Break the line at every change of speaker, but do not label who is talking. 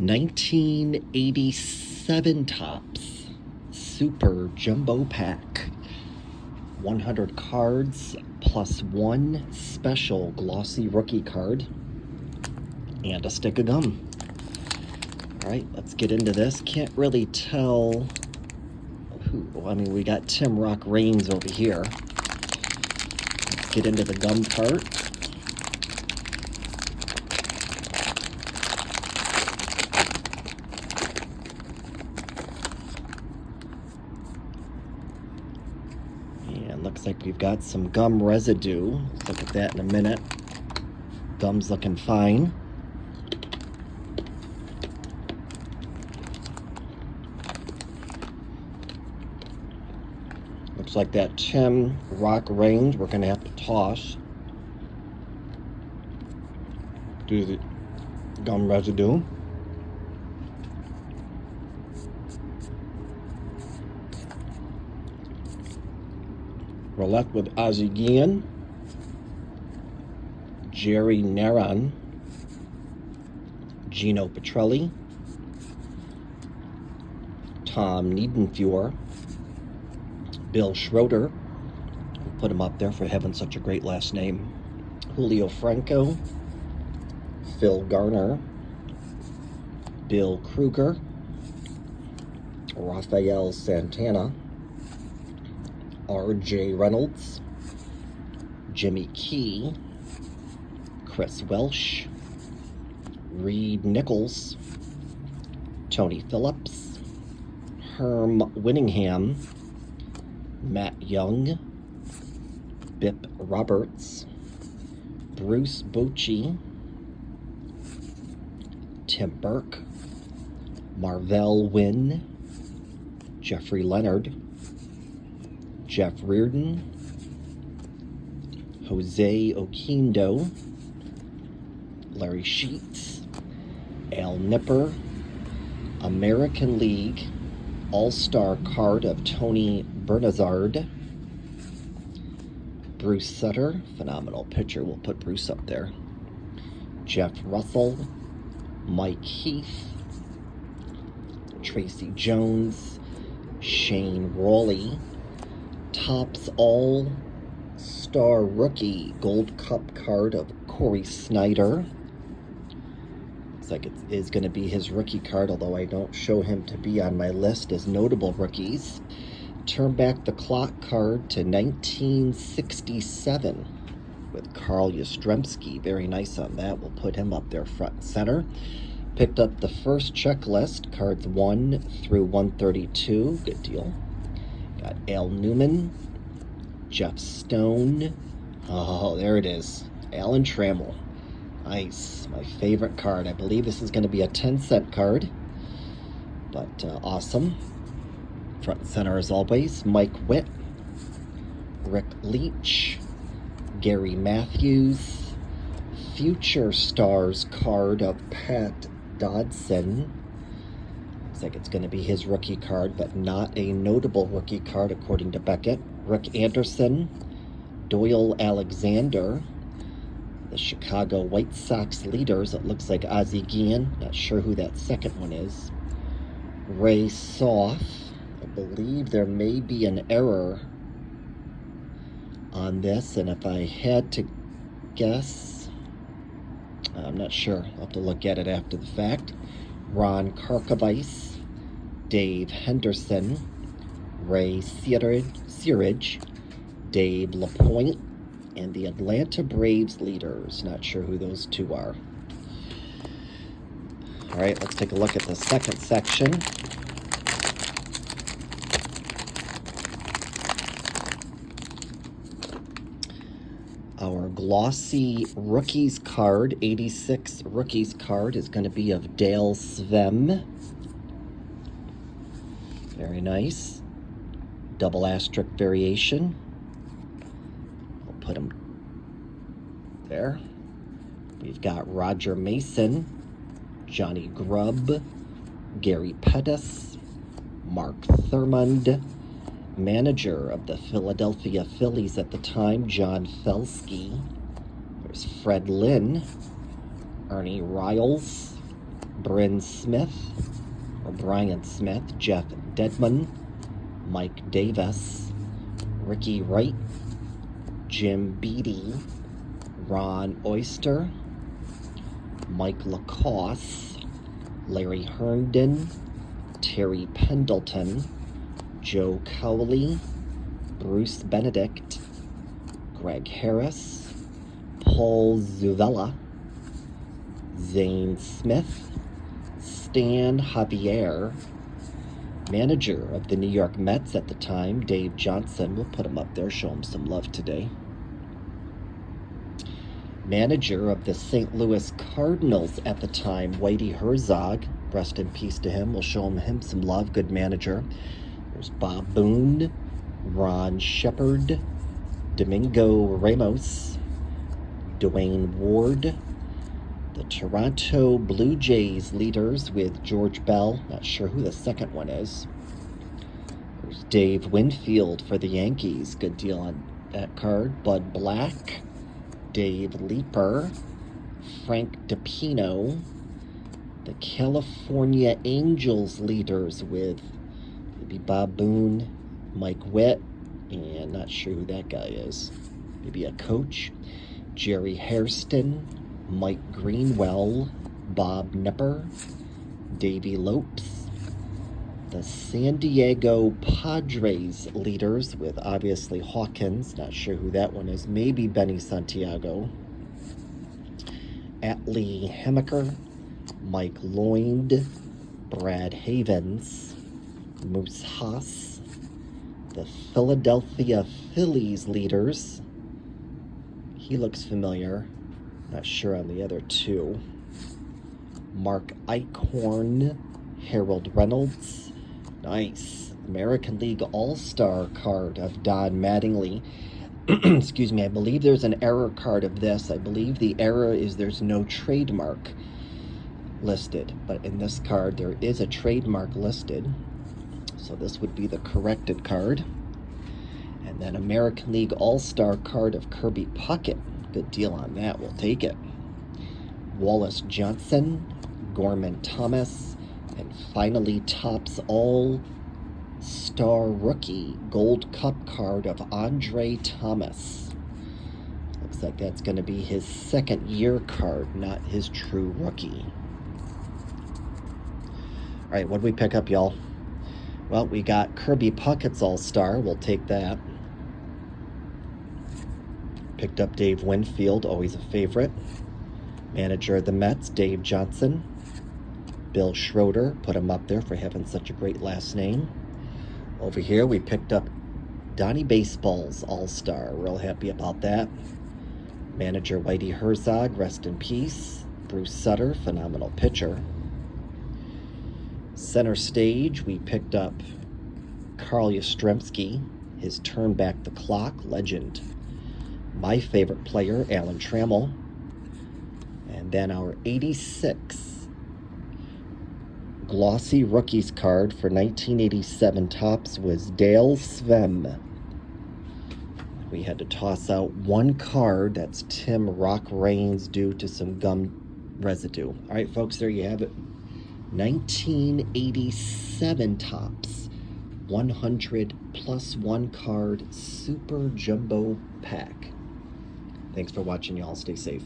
1987 Topps Super Jumbo Pack. 100 cards plus one special glossy rookie card and a stick of gum. All right, let's get into this. Can't really tell who. I mean, we got Tim Rock Reigns over here. Let's get into the gum part. And looks like we've got some gum residue. Look at that in a minute. Gum's looking fine. Looks like that Tim Rock Reigns we're going to have to toss due to the gum residue. We're left with Ozzie Guillen, Jerry Narron, Gino Petrelli, Tom Niedenfuhr, Bill Schroeder, we'll put him up there for having such a great last name, Julio Franco, Phil Garner, Bill Kruger, Rafael Santana, R.J. Reynolds, Jimmy Key, Chris Welsh, Reed Nichols, Tony Phillips, Herm Winningham, Matt Young, Bip Roberts, Bruce Bochy, Tim Burke, Marvell Wynn, Jeffrey Leonard, Jeff Reardon, Jose Oquendo, Larry Sheets, Al Nipper, American League All-Star card of Tony Bernazard, Bruce Sutter, phenomenal pitcher, we'll put Bruce up there, Jeff Russell, Mike Heath, Tracy Jones, Shane Rawley, Topps All-Star Rookie Gold Cup card of Corey Snyder. Looks like it is going to be his rookie card, although I don't show him to be on my list as notable rookies. Turn back the clock card to 1967 with Carl Yastrzemski. Very nice on that. We'll put him up there front and center. Picked up the first checklist, cards 1 through 132. Good deal. Got Al Newman, Jeff Stone. Oh, there it is. Alan Trammell. Nice. My favorite card. I believe this is going to be a 10-cent card, but awesome. Front and center as always. Mike Witt, Rick Leach, Gary Matthews, Future Stars card of Pat Dodson. Looks like it's going to be his rookie card, but not a notable rookie card according to Beckett. Rick Anderson, Doyle Alexander, the Chicago White Sox leaders. It looks like Ozzie Guillen. Not sure who that second one is. Ray Soff. I believe there may be an error on this, and if I had to guess, I'm not sure. I'll have to look at it after the fact. Ron Karkovice, Dave Henderson, Ray Searage, Dave LaPointe, and the Atlanta Braves leaders. Not sure who those two are. All right, let's take a look at the second section. Our glossy rookies card, 86 rookies card, is going to be of Dale Svem. Very nice. Double asterisk variation. We'll put him there. We've got Roger Mason, Johnny Grubb, Gary Pettis, Mark Thurmond, manager of the Philadelphia Phillies at the time, John Felsky. There's Fred Lynn, Ernie Riles, Bryn Smith, or Brian Smith, Jeff Dedman, Mike Davis, Ricky Wright, Jim Beattie, Ron Oyster, Mike Lacoste, Larry Herndon, Terry Pendleton, Joe Cowley, Bruce Benedict, Greg Harris, Paul Zuvella, Zane Smith, Stan Javier, manager of the New York Mets at the time, Dave Johnson. We'll put him up there, show him some love today. Manager of the St. Louis Cardinals at the time, Whitey Herzog. Rest in peace to him. We'll show him some love. Good manager. There's Bob Boone, Ron Shepard, Domingo Ramos, Dwayne Ward, the Toronto Blue Jays leaders with George Bell. Not sure who the second one is. There's Dave Winfield for the Yankees. Good deal on that card. Bud Black, Dave Leeper, Frank DePino, the California Angels leaders with maybe Bob Boone, Mike Witt, and not sure who that guy is. Maybe a coach. Jerry Hairston, Mike Greenwell, Bob Nepper, Davey Lopes, the San Diego Padres leaders with obviously Hawkins, not sure who that one is, maybe Benny Santiago, Atlee Hemaker, Mike Lloyd, Brad Havens, Moose Haas, the Philadelphia Phillies leaders. He looks familiar. Not sure on the other two. Mark Eichhorn, Harold Reynolds. Nice. American League All-Star card of Don Mattingly. Excuse me, I believe there's an error card of this. I believe the error is there's no trademark listed. But in this card, there is a trademark listed. So this would be the corrected card. And then American League All-Star card of Kirby Puckett. Good deal on that. We'll take it. Wallace Johnson, Gorman Thomas, and finally Topps All-Star Rookie Gold Cup card of Andre Thomas. Looks like that's going to be his second year card, not his true rookie. All right, what did we pick up, y'all? Well, we got Kirby Puckett's All-Star. We'll take that. Picked up Dave Winfield, always a favorite. Manager of the Mets, Dave Johnson. Bill Schroeder, put him up there for having such a great last name. Over here, we picked up Donnie Baseball's All-Star. Real happy about that. Manager Whitey Herzog, rest in peace. Bruce Sutter, phenomenal pitcher. Center stage, we picked up Carl Yastrzemski, his Turn Back the Clock, legend. My favorite player, Alan Trammell. And then our 86 glossy rookies card for 1987 Topps was Dale Svem. We had to toss out one card. That's Tim Rock Reigns due to some gum residue. All right, folks, there you have it. 1987 Topps 100 plus one card super jumbo pack. Thanks for watching, y'all. Stay safe.